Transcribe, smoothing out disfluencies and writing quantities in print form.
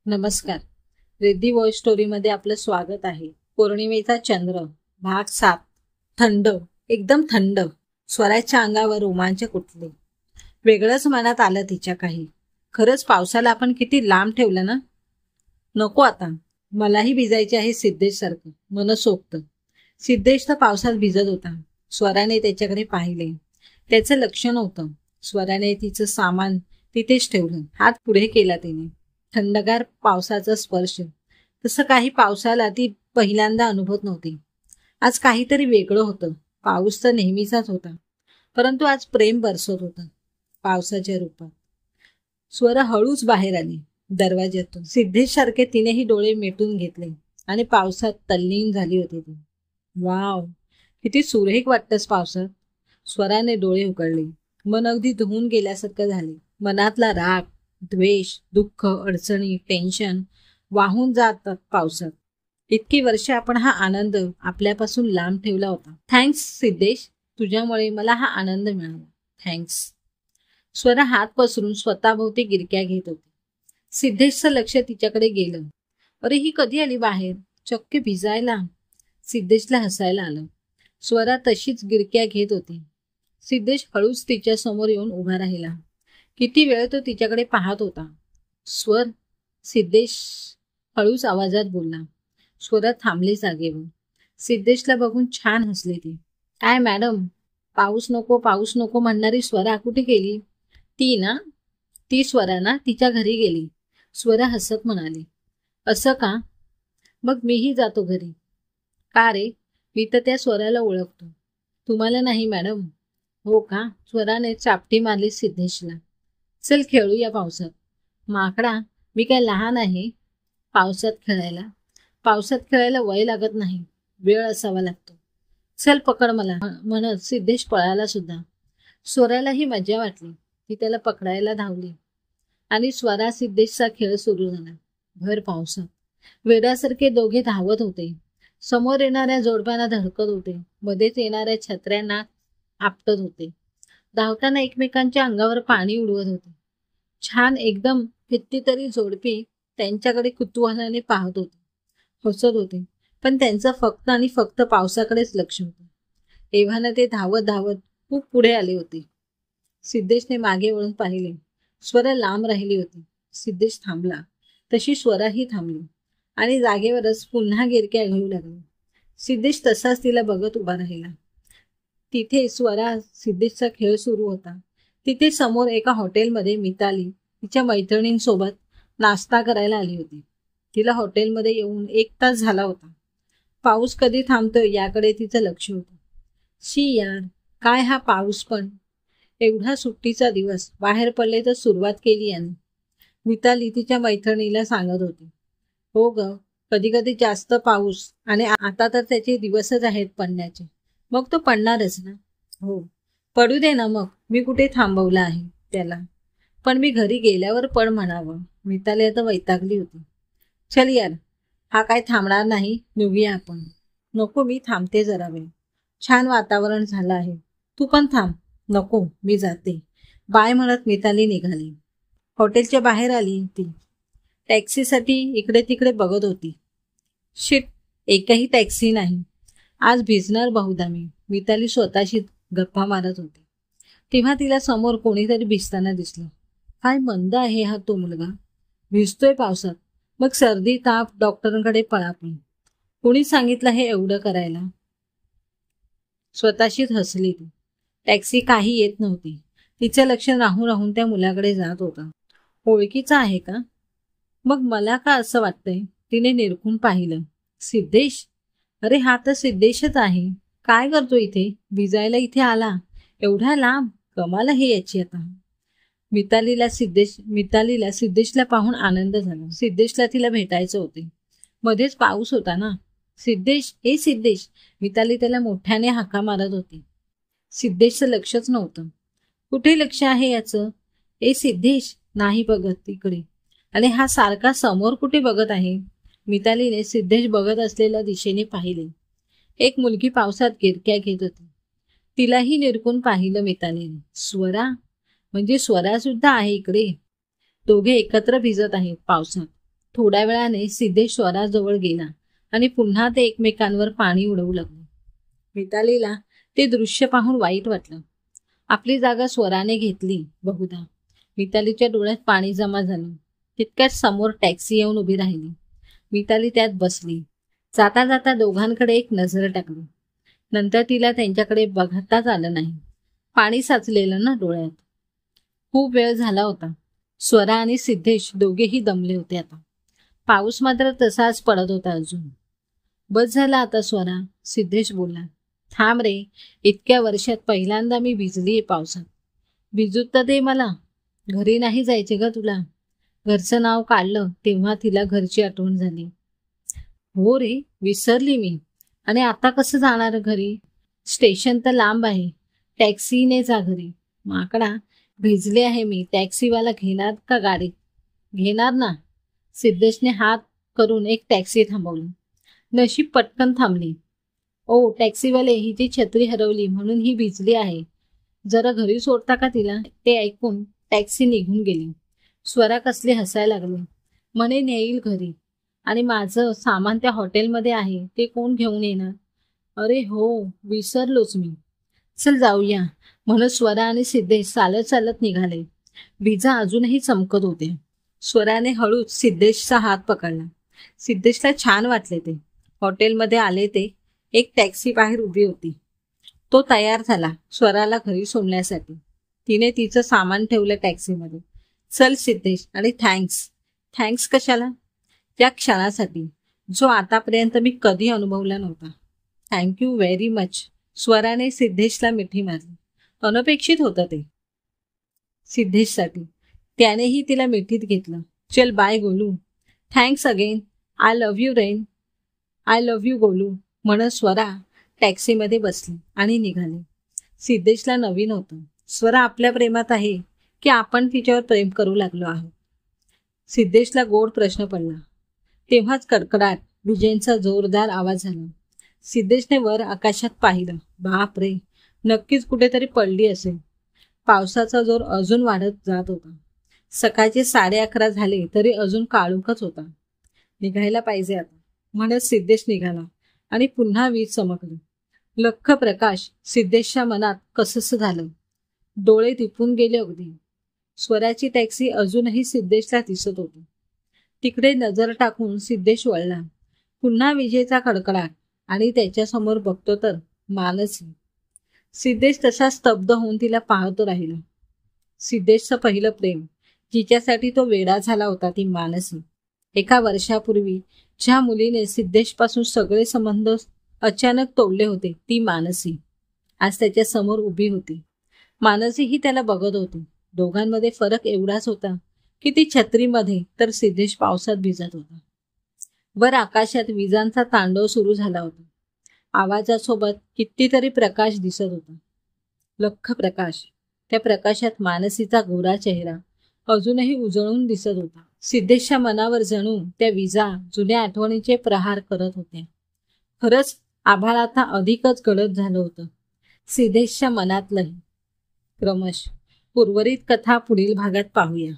नमस्कार. रिद्धी वॉइस स्टोरीमध्ये आपलं स्वागत आहे. पौर्णिमेचा चंद्र भाग 7. थंड, एकदम थंड. स्वराच्या अंगावर रोमांचक उठले. वेगळंच मनात आलं तिच्या काही. खरंच पावसाला आपण किती लांब ठेवलं ना. नको आता, मलाही भिजायचे आहे सिद्धेश सारखं, मनसोक्त. सिद्धेश तर पावसात भिजत होता. स्वराने त्याच्याकडे पाहिले. त्याचं लक्ष नव्हतं. स्वराने तिचं सामान तिथेच ठेवलं. हात पुढे केला तिने. थंडगार पावसाचा स्पर्श. तसं काही पावसाला ती पहिल्यांदा अनुभवत नव्हती. आज काहीतरी वेगळं होतं. पाऊस तर नेहमीचाच होता, परंतु आज प्रेम बरसत होतं पावसाच्या रूपात. स्वर हळूच बाहेर आली दरवाज्यातून. सिद्धेश सारखे तिनेही डोळे मिटून घेतले आणि पावसात तल्लीन झाली होती ती. वाव, किती सुरेख वाटतंस पावसात. स्वराने डोळे उघडले. मन अगदी धुवून गेल्यासारखं झाले. मनातला राग, द्वेष, दुःख, अडचणी, टेन्शन वाहून जातात पावसात. इतकी वर्ष आपण हा आनंद आपल्यापासून लांब ठेवला होता. थँक्स सिद्धेश, तुझ्यामुळे मला हा आनंद मिळाला. थँक्स. स्वरा हात पसरून स्वतःभोवती गिरक्या घेत होती. सिद्धेशचं लक्ष तिच्याकडे गेलं. अरे, ही कधी आली बाहेर, चक्क भिजायला. सिद्धेशला हसायला आलं. स्वरा तशीच गिरक्या घेत होती. सिद्धेश हळूच तिच्या समोर येऊन उभा राहिला. किती वेळ तो तिच्याकडे पाहत होता. स्वर, सिद्धेश हळूच आवाजात बोलला. स्वरा थांबली जागेवर. सिद्धेशला बघून छान हसली ती. काय मॅडम, पाऊस नको म्हणणारी स्वरा कुठे गेली? ती स्वरा ना, तिच्या घरी गेली. स्वरा हसत म्हणाली. असं का? मग मीही जातो घरी. का रे? मी तर त्या स्वराला ओळखतो. तुम्हाला नाही मॅडम. हो का? स्वराने चापटी मारली सिद्धेशला. चल खेळूया पावसात. माकडा, मी काय लहान आहे पावसात खेळायला? पावसात खेळायला वय लागत नाही, वेळ असावा लागतो. चल पकड मला, म्हणत सिद्धेश पळाला सुद्धा. स्वरालाही मजा वाटली. ती त्याला पकडायला धावली आणि स्वरा सिद्धेशचा खेळ सुरू झाला. भर पावसात वेड्यासारखे दोघे धावत होते. समोर येणाऱ्या जोडप्यांना धडकत होते. मध्येच येणाऱ्या छत्र्यांना आपटत होते. धावताना एकमेकांच्या अंगावर पाणी उडवत होते. छान एकदम. कितीतरी जोडपी त्यांच्याकडे कुतूहलाने पाहत होते, हसत होते, पण त्यांचं फक्त आणि फक्त पावसाकडेच लक्ष होतं. एव्हाना ते धावत धावत खूप पुढे आले होते. सिद्धेशने मागे वळून पाहिले. स्वरा लांब राहिली होती. सिद्धेश थांबला, तशी स्वराही थांबली आणि जागेवरच पुन्हा गिरक्या घेऊ लागली. सिद्धेश तसाच तिला बघत उभा राहिला. तिथे स्वरा सिद्धेशचा खेळ सुरू होता. तिथे समोर एका हॉटेलमध्ये मिताली तिच्या मैत्रिणींसोबत नाश्ता करायला आली होती. तिला हॉटेलमध्ये येऊन 1 तास झाला होता. पाऊस कधी थांबतोय याकडे तिचं लक्ष होतं. शी यार, काय हा पाऊस पण. एवढा सुट्टीचा दिवस, बाहेर पडले तर सुरुवात केली याने, मिताली तिच्या मैत्रिणीला सांगत होती. हो ग, कधी कधी जास्त पाऊस, आणि आता तर त्याचे दिवसच आहेत पडण्याचे. मग तो पडणारच ना. हो, पडू दे ना मग, मी कुठे थांबवलं आहे त्याला. पण मी घरी गेल्यावर पड म्हणावं. मिताली आता वैतागली होती. चल यार, हा काय थांबणार नाही, निघूया आपण. नको, मी थांबते जरा वेळ. छान वातावरण झालं आहे, तू पण थांब. नको, मी जाते. बाय म्हणत मिताली निघाली. हॉटेलच्या बाहेर आली ती. टॅक्सीसाठी इकडे तिकडे बघत होती. शिट, एकही टॅक्सी नाही. आज भिजणार बहुधा मी, मिताली स्वतःशी गप्पा मारत होती. तेव्हा तिला समोर कोणीतरी भिजताना दिसलं. काय मंद आहे हा तो मुलगा, भिजतोय पावसात. मग सर्दी ताप, डॉक्टरांकडे पळापळी. कोणी सांगितलं हे एवढं करायला? स्वतःशीच हसली ती. टॅक्सी काही येत नव्हती. तिचं लक्ष राहून राहून त्या मुलाकडे जात होतं. ओळखीचा आहे का? मग मला का असं वाटतंय? तिने निरखून पाहिलं. सिद्धेश? अरे, हा तर सिद्धेशच आहे. काय करतो इथे? भिजायला इथे आला एवढा लांब? कमाल आहे याची आता. मितालीला सिद्धेशला पाहून आनंद झाला. सिद्धेशला तिला भेटायचं होते. मध्येच पाऊस होता ना. सिद्धेश, ए सिद्धेश, मिताली त्याला मोठ्याने हाका मारत होती. सिद्धेशचं लक्षच नव्हतं. कुठे लक्ष आहे याचं? ए सिद्धेश, नाही बघत तिकडे. आणि हा सारखा समोर कुठे बघत आहे? मितालीने सिद्धेश बघत असलेल्या दिशेने पाहिले. एक मुलगी पावसात गिरक्या घेत होती. तिलाही निरखून पाहिलं मितालीने. स्वरा? म्हणजे स्वरा सुद्धा आहे इकडे. दोघे एकत्र भिजत आहेत पावसात. थोड्या वेळाने सिद्धेश स्वराजवळ गेला आणि पुन्हा ते एकमेकांवर पाणी उडवू लागले. मितालीला ते दृश्य पाहून वाईट वाटलं. आपली जागा स्वराने घेतली बहुधा. मितालीच्या डोळ्यात पाणी जमा झालं. तितक्यात समोर टॅक्सी येऊन उभी राहिली. मिताली त्यात बसली. जाता जाता दोघांकडे एक नजर टाकली. नंतर तिला त्यांच्याकडे बघताच आलं नाही. पाणी साचलेलं ना डोळ्यात. खूप वेळ झाला होता. स्वरा आणि सिद्धेश दोघेही दमले होते आता. पाऊस मात्र तसाच पडत होता अजून. बस झाला आता स्वरा, सिद्धेश बोलला. थांब रे, इतक्या वर्षात पहिल्यांदा मी भिजलीये पावसात. भिजूत तर दे मला. घरी नाही जायचे ग तुला. घरचं नाव काढलं तेव्हा तिला घरची आठवण झाली. हो रे, विसरली मी. आणि आता कसं जाणार घरी? स्टेशन तर लांब आहे. टॅक्सीने जा घरी. माकडा, भिजले आहे मी. टॅक्सीवाला घेणार का गाडी? घेणार ना. सिद्धेशने हात करून एक टॅक्सी थांबवली. नशीब पटकन थांबली. ओ टॅक्सीवाले, हिची छत्री हरवली म्हणून ही भिजली आहे. जरा घरी सोडता का तिला? ते ऐकून टॅक्सी निघून गेली. स्वरा कसली हसायला लागली. म्हणे नेईल घरी. आणि माझं सामान त्या हॉटेलमध्ये आहे, ते कोण घेऊन येणार? अरे हो, विसरलोच मी. चल जाऊया म्हणत स्वरा आणि सिद्धेश चालत चालत निघाले. विजा अजूनही चमकत होते. स्वराने हळूच सिद्धेशचा हात पकडला. सिद्धेशला छान वाटले ते. हॉटेलमध्ये आले ते. एक टॅक्सी बाहेर उभी होती. तो तयार झाला स्वराला घरी सोडण्यासाठी. तिने तिचं सामान ठेवलं टॅक्सीमध्ये. चल सिद्धेश, आणि थँक्स. थँक्स कशाला? त्या क्षणासाठी जो आतापर्यंत मी कधी अनुभवला नव्हता. Thank you very much. स्वराने सिद्धेशला मिठी मारली. अनपेक्षित होतं ते सिद्धेशसाठी. त्यानेही तिला मिठीत घेतलं. चल bye Golu. Thanks again. I love you Rain. I love you Golu म्हणत स्वरा टॅक्सीमध्ये बसली आणि निघाली. सिद्धेशला नवीन होतं. स्वरा आपल्या प्रेमात आहे की आपण तिच्यावर प्रेम करू लागलो आहोत? सिद्धेशला गोड प्रश्न पडला. तेव्हाच कडकडाट विजेंचा जोरदार आवाज झाला. सिद्धेशने वर आकाशात पाहिलं. बाप रे, नक्कीच कुठेतरी पडली असेल. पावसाचा जोर अजून वाढत जात होता. सकाळचे 11:30 झाले तरी अजून काळोखच होता. निघायला पाहिजे आता म्हणत सिद्धेश निघाला आणि पुन्हा वीज चमकली. लख्ख प्रकाश. सिद्धेशच्या मनात कसंसं झालं. डोळे दिपून गेले अगदी. स्वराची टॅक्सी अजूनही सिद्धेशला दिसत होती. तिकडे नजर टाकून सिद्धेश वळला. पुन्हा विजेचा कडकडाट आणि त्याच्यासमोर बघतो तर मानसी. सिद्धेश तसा स्तब्ध होऊन तिला पाहतो राहिला. सिद्धेशचं पहिलं प्रेम, जिच्यासाठी तो वेडा झाला होता, ती मानसी. एका वर्षापूर्वी ज्या मुलीने सिद्धेशपासून सगळे संबंध अचानक तोडले होते, ती मानसी आज त्याच्या समोर उभी होती. मानसी ही त्याला बघत होती. दोघांमध्ये फरक एवढाच होता की ती छत्रीमध्ये तर सिद्धेश पावसात भिजत होता. वर आकाशात विजांचा तांडव सुरू झाला होता. आवाजासोबत कितीतरी प्रकाश दिसत होता. लख्ख प्रकाश. त्या प्रकाशात मानसीचा गोरा चेहरा अजूनही उजळून दिसत होता. सिद्धेशच्या मनावर जणू त्या विजा जुन्या आठवणीचे प्रहार करत होत्या. खरंच आभाळ आता अधिकच गडद झालं होतं सिद्धेशच्या मनातलंही. क्रमश उर्वरित कथा पुढील भागात पाहूया.